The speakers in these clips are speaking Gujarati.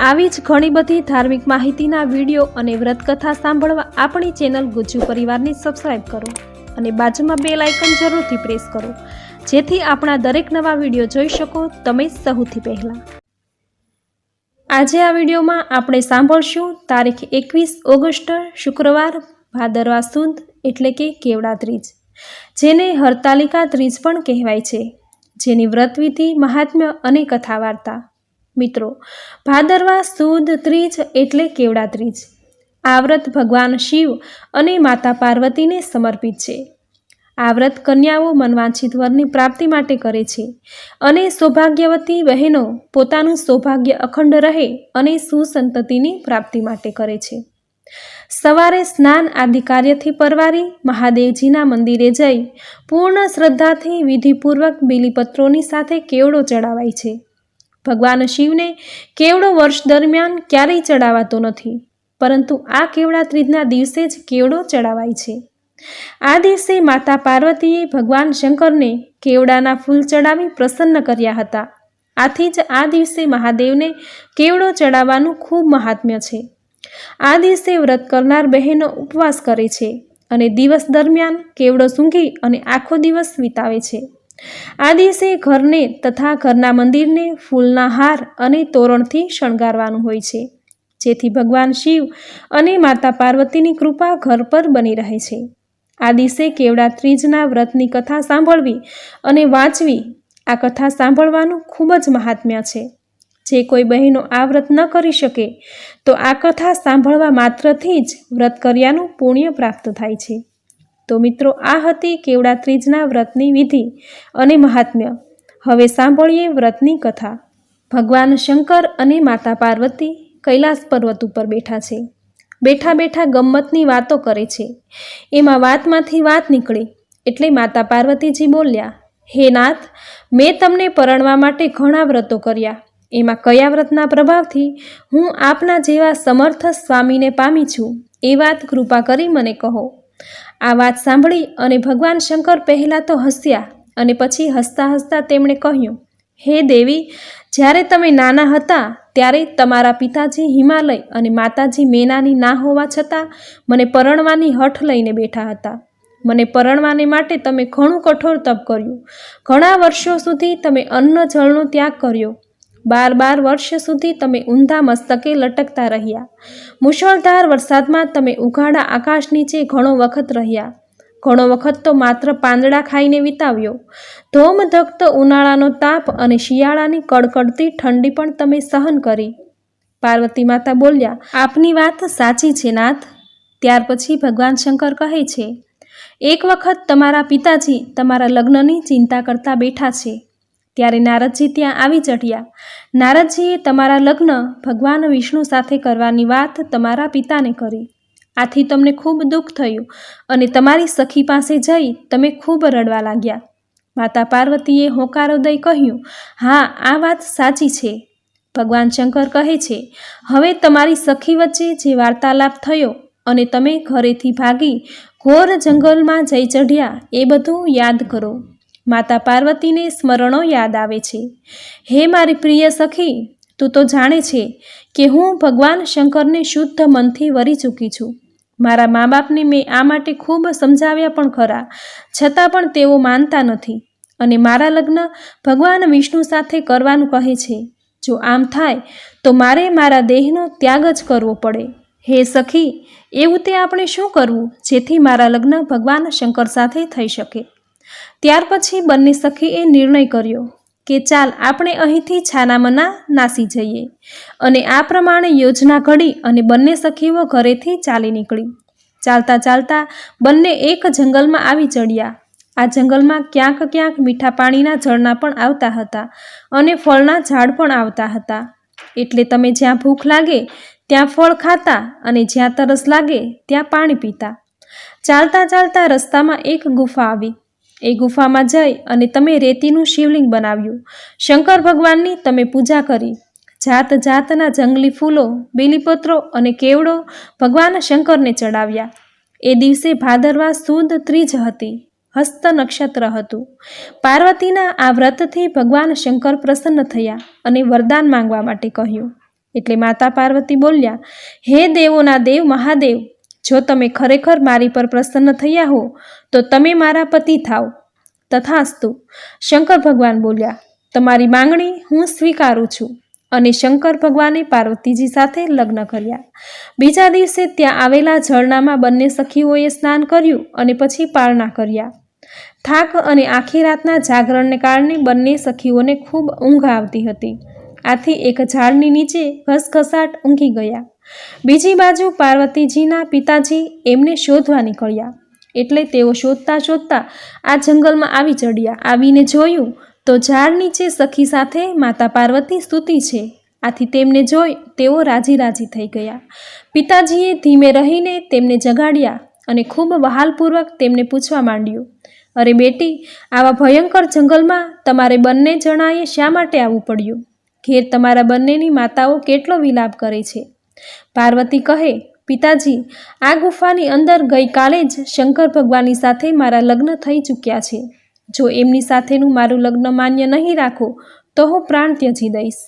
આવી જ ઘણી બધી ધાર્મિક માહિતીના વિડીયો અને વ્રતકથા સાંભળવા આપણી ચેનલ ગુજ્જુ પરિવારને સબસ્ક્રાઇબ કરો અને બાજુમાં બેલ આઇકન જરૂરથી પ્રેસ કરો, જેથી આપણા દરેક નવા વિડીયો જોઈ શકો તમે સૌથી પહેલા। આજે આ વિડીયોમાં આપણે સાંભળશું તારીખ 21 ઓગસ્ટ શુક્રવાર, ભાદરવા સુદ એટલે કે કેવડા ત્રીજ, જેને હરતાલિકા ત્રીજ પણ કહેવાય છે, જેની વ્રતવિધિ, મહાત્મ્ય અને કથા વાર્તા। મિત્રો, ભાદરવા સુદ ત્રીજ એટલે કેવડા ત્રીજ। આ વ્રત ભગવાન શિવ અને માતા પાર્વતીને સમર્પિત છે। આ વ્રત કન્યાઓ મનવાંછિત વરની પ્રાપ્તિ માટે કરે છે અને સૌભાગ્યવતી બહેનો પોતાનું સૌભાગ્ય અખંડ રહે અને સુસંતતિની પ્રાપ્તિ માટે કરે છે। સવારે સ્નાન આદિ કાર્યથી પરવારી મહાદેવજીના મંદિરે જઈ પૂર્ણ શ્રદ્ધાથી વિધિપૂર્વક બીલીપત્રોની સાથે કેવડો ચડાવાય છે। ભગવાન શિવને કેવડો વર્ષ દરમિયાન ક્યારેય ચડાવાતો નથી, પરંતુ આ કેવડા ત્રીજના દિવસે જ કેવડો ચડાવાય છે। આ દિવસે માતા પાર્વતીએ ભગવાન શંકરને કેવડાના ફૂલ ચડાવી પ્રસન્ન કર્યા હતા। આથી જ આ દિવસે મહાદેવને કેવડો ચડાવવાનું ખૂબ મહાત્મ્ય છે। આ દિવસે વ્રત કરનાર બહેનો ઉપવાસ કરે છે અને દિવસ દરમિયાન કેવડો સૂંઘી અને આખો દિવસ વિતાવે છે। આ દિવસે ઘરને તથા ઘરના મંદિરને ફૂલના હાર અને તોરણથી શણગારવાનું હોય છે, જેથી ભગવાન શિવ અને માતા પાર્વતીની કૃપા ઘર પર બની રહે છે। આ દિવસે કેવડા ત્રીજના વ્રતની કથા સાંભળવી અને વાંચવી, આ કથા સાંભળવાનું ખૂબ જ મહાત્મ્ય છે। જે કોઈ બહેનો આ વ્રત ન કરી શકે તો આ કથા સાંભળવા માત્રથી જ વ્રત કર્યાનું પુણ્ય પ્રાપ્ત થાય છે। તો મિત્રો, આ હતી કેવડા ત્રીજના વ્રતની વિધિ અને મહાત્મ્ય। હવે સાંભળીએ વ્રતની કથા। ભગવાન શંકર અને માતા પાર્વતી કૈલાસ પર્વત ઉપર બેઠા છે। બેઠા બેઠા ગમ્મતની વાતો કરે છે। એમાં વાતમાંથી વાત નીકળી એટલે માતા પાર્વતીજી બોલ્યા, હે નાથ, મેં તમને પરણવા માટે ઘણા વ્રતો કર્યા, એમાં કયા વ્રતના પ્રભાવથી હું આપના જેવા સમર્થ સ્વામીને પામી છું એ વાત કૃપા કરી મને કહો। આ વાત સાંભળી અને ભગવાન શંકર પહેલાં તો હસ્યા અને પછી હસતા હસતા તેમણે કહ્યું, હે દેવી, જ્યારે તમે નાના હતા ત્યારે તમારા પિતાજી હિમાલય અને માતાજી મેનાની ના હોવા છતાં મને પરણવાની હઠ લઈને બેઠા હતા। મને પરણવાને માટે તમે ઘણું કઠોર તપ કર્યું, ઘણા વર્ષો સુધી તમે અન્ન જળનો ત્યાગ કર્યો, 12 વર્ષ સુધી તમે ઊંધા મસ્તકે લટકતા રહ્યા, મુશળધાર વરસાદમાં તમે ઉઘાડા આકાશ નીચે ઘણો વખત રહ્યા, ઘણો વખત તો માત્ર પાંદડા ખાઈને વિતાવ્યો, ધોમધખતો ઉનાળાનો તાપ અને શિયાળાની કડકડતી ઠંડી પણ તમે સહન કરી। પાર્વતી માતા બોલ્યા, આપની વાત સાચી છે નાથ। ત્યાર પછી ભગવાન શંકર કહે છે, એક વખત તમારા પિતાજી તમારા લગ્નની ચિંતા કરતા બેઠા છે, ત્યારે નારદજી ત્યાં આવી ચઢ્યા। નારદજીએ તમારા લગ્ન ભગવાન વિષ્ણુ સાથે કરવાની વાત તમારા પિતાને કરી। આથી તમને ખૂબ દુઃખ થયું અને તમારી સખી પાસે જઈ તમે ખૂબ રડવા લાગ્યા। માતા પાર્વતીએ હોંકારો દઈ કહ્યું, હા, આ વાત સાચી છે। ભગવાન શંકર કહે છે, હવે તમારી સખી વચ્ચે જે વાર્તાલાપ થયો અને તમે ઘરેથી ભાગી ઘોર જંગલમાં જઈ ચઢ્યા એ બધું યાદ કરો। માતા પાર્વતીને સ્મરણો યાદ આવે છે। હે મારી પ્રિય સખી, તું તો જાણે છે કે હું ભગવાન શંકરને શુદ્ધ મનથી વરી ચૂકી છું। મારા મા બાપને મેં આ માટે ખૂબ સમજાવ્યા પણ ખરા, છતાં પણ તેઓ માનતા નથી અને મારા લગ્ન ભગવાન વિષ્ણુ સાથે કરવાનું કહે છે। જો આમ થાય તો મારે મારા દેહનો ત્યાગ જ કરવો પડે। હે સખી, એવું તે આપણે શું કરવું જેથી મારા લગ્ન ભગવાન શંકર સાથે થઈ શકે? ત્યાર પછી બંને સખીએ નિર્ણય કર્યો કે ચાલ આપણે અહીંથી છાનામના નાસી જઈએ, અને આ પ્રમાણે યોજના ઘડી અને બંને સખીઓ ઘરેથી ચાલી નીકળી। ચાલતા ચાલતા બંને એક જંગલમાં આવી ચડ્યા। આ જંગલમાં ક્યાંક ક્યાંક મીઠા પાણીના ઝરણા પણ આવતા હતા અને ફળના ઝાડ પણ આવતા હતા, એટલે તમે જ્યાં ભૂખ લાગે ત્યાં ફળ ખાતા અને જ્યાં તરસ લાગે ત્યાં પાણી પીતા। ચાલતા ચાલતા રસ્તામાં એક ગુફા આવી। એ ગુફામાં જઈ અને તમે રેતીનું શિવલિંગ બનાવ્યું, શંકર ભગવાનની તમે પૂજા કરી, જાત જાતના જંગલી ફૂલો, બીલીપત્રો અને કેવડો ભગવાન શંકરને ચડાવ્યા। એ દિવસે ભાદરવા સુદ ત્રીજ હતી, હસ્ત નક્ષત્ર હતું। પાર્વતીના આ વ્રતથી ભગવાન શંકર પ્રસન્ન થયા અને વરદાન માંગવા માટે કહ્યું। એટલે માતા પાર્વતી બોલ્યા, હે દેવોના દેવ મહાદેવ, જો તમે ખરેખર મારી પર પ્રસન્ન થયા હો તો તમે મારા પતિ થાવ. તથાસ્તુ. શંકર ભગવાન બોલ્યા, તમારી માંગણી હું સ્વીકારું છું. અને શંકર ભગવાને પાર્વતીજી સાથે લગ્ન કર્યા. બીજા દિવસે ત્યાં આવેલા ઝરણામાં બંને સખીઓએ સ્નાન કર્યું અને પછી પારણા કર્યા. થાક અને આખી રાતના જાગરણને કારણે બંને સખીઓને ખૂબ ઊંઘ આવતી હતી. આથી એક ઝાડની નીચે ઘસઘસાટ ઊંઘી ગયા. બીજી બાજુ પાર્વતીજીના પિતાજી એમને શોધવા નીકળ્યા. એટલે તેઓ શોધતા શોધતા આ જંગલમાં આવી ચડ્યા. આવીને જોયું તો ઝાડ નીચે સખી સાથે માતા પાર્વતી સૂતી છે. આથી તેમને જોઈ તેઓ રાજી રાજી થઈ ગયા. પિતાજીએ ધીમે રહીને તેમને જગાડ્યા અને ખૂબ વહાલપૂર્વક તેમને પૂછવા માંડ્યું, અરે બેટી, આવા ભયંકર જંગલમાં તમારે બંને જણાએ શા માટે આવવું પડ્યું? ઘેર તમારા બંનેની માતાઓ કેટલો વિલાપ કરે છે. પાર્વતી કહે, પિતાજી, આ ગુફાની અંદર ગઈકાલે જ શંકર ભગવાનની સાથે મારા લગ્ન થઈ ચૂક્યા છે. જો એમની સાથેનું મારું લગ્ન માન્ય નહીં રાખો તો હું પ્રાણ ત્યજી દઈશ.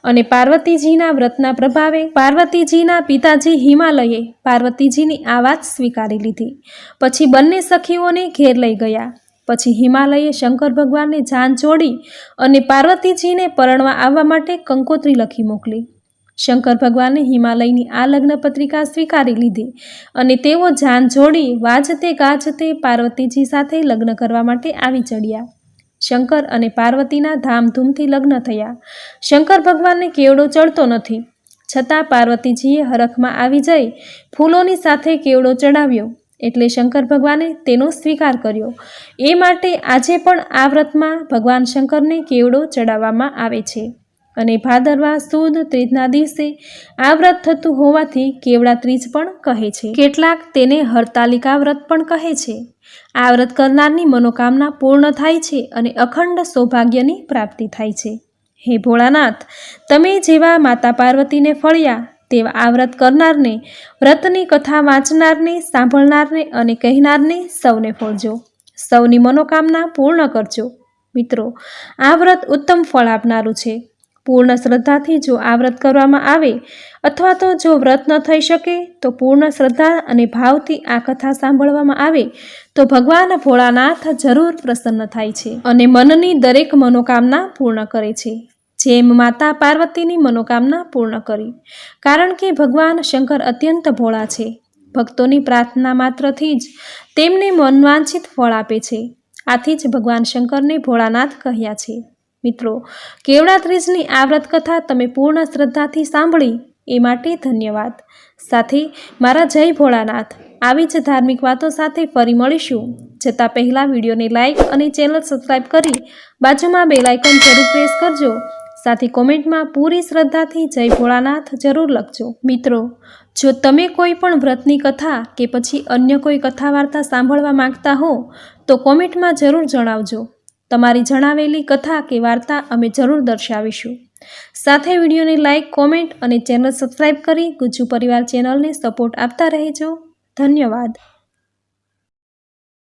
અને પાર્વતીજીના વ્રતના પ્રભાવે પાર્વતીજીના પિતાજી હિમાલયે પાર્વતીજીની આ વાત સ્વીકારી લીધી. પછી બંને સખીઓને ઘેર લઈ ગયા. પછી હિમાલયે શંકર ભગવાનને જાન જોડી અને પાર્વતીજીને પરણવા આવવા માટે કંકોત્રી લખી મોકલી. શંકર ભગવાને હિમાલયની આ લગ્ન પત્રિકા સ્વીકારી લીધી અને તેઓ જાન જોડી વાજતે ગાજતે પાર્વતીજી સાથે લગ્ન કરવા માટે આવી ચડ્યા. શંકર અને પાર્વતીના ધામધૂમથી લગ્ન થયા. શંકર ભગવાનને કેવડો ચડતો નથી, છતાં પાર્વતીજીએ હરખમાં આવી જઈ ફૂલોની સાથે કેવડો ચડાવ્યો. એટલે શંકર ભગવાને તેનો સ્વીકાર કર્યો. એ માટે આજે પણ આ વ્રતમાં ભગવાન શંકરને કેવડો ચડાવવામાં આવે છે. અને ભાદરવા સુદ ત્રીજના દિવસે આ વ્રત થતું હોવાથી કેવડા ત્રીજ પણ કહે છે. કેટલાક તેને હરતાલિકા વ્રત પણ કહે છે. આ વ્રત કરનારની મનોકામના પૂર્ણ થાય છે અને અખંડ સૌભાગ્યની પ્રાપ્તિ થાય છે. હે ભોળાનાથ, તમે જેવા માતા પાર્વતીને ફળ્યા તેવા આ વ્રત કરનારને, વ્રતની કથા વાંચનારને, સાંભળનારને અને કહેનારને સૌને ફળજો. સૌની મનોકામના પૂર્ણ કરજો. મિત્રો, આ વ્રત ઉત્તમ ફળ આપનારું છે. પૂર્ણ શ્રદ્ધાથી જો આ વ્રત કરવામાં આવે અથવા તો જો વ્રત ન થઈ શકે તો પૂર્ણ શ્રદ્ધા અને ભાવથી આ કથા સાંભળવામાં આવે તો ભગવાન ભોળાનાથ જરૂર પ્રસન્ન થાય છે અને મનની દરેક મનોકામના પૂર્ણ કરે છે, જેમ માતા પાર્વતીની મનોકામના પૂર્ણ કરી. કારણ કે ભગવાન શંકર અત્યંત ભોળા છે. ભક્તોની પ્રાર્થના માત્રથી જ તેમને મનવાંછિત ફળ આપે છે. આથી જ ભગવાન શંકરને ભોળાનાથ કહ્યા છે. મિત્રો, કેવડા ત્રીજની આ વ્રત કથા તમે પૂર્ણ શ્રદ્ધાથી સાંભળી એ માટે ધન્યવાદ. સાથે મારા જય ભોળાનાથ. આવી જ ધાર્મિક વાતો સાથે ફરી મળીશું. જતાં પહેલાં વિડીયોને લાઇક અને ચેનલ સબસ્ક્રાઈબ કરી બાજુમાં બેલ આઇકન જરૂર પ્રેસ કરજો. સાથે કોમેન્ટમાં પૂરી શ્રદ્ધાથી જય ભોળાનાથ જરૂર લખજો. મિત્રો, જો તમે કોઈ પણ વ્રતની કથા કે પછી અન્ય કોઈ કથા વાર્તા સાંભળવા માંગતા હો તો કોમેન્ટમાં જરૂર જણાવજો. તમારી જણાવેલી કથા કે વાર્તા અમે જરૂર દર્શાવીશું. સાથે વિડીયોને લાઇક, કોમેન્ટ અને ચેનલ સબસ્ક્રાઈબ કરી ગુજ્જુ પરિવાર ચેનલને સપોર્ટ આપતા રહેજો. ધન્યવાદ.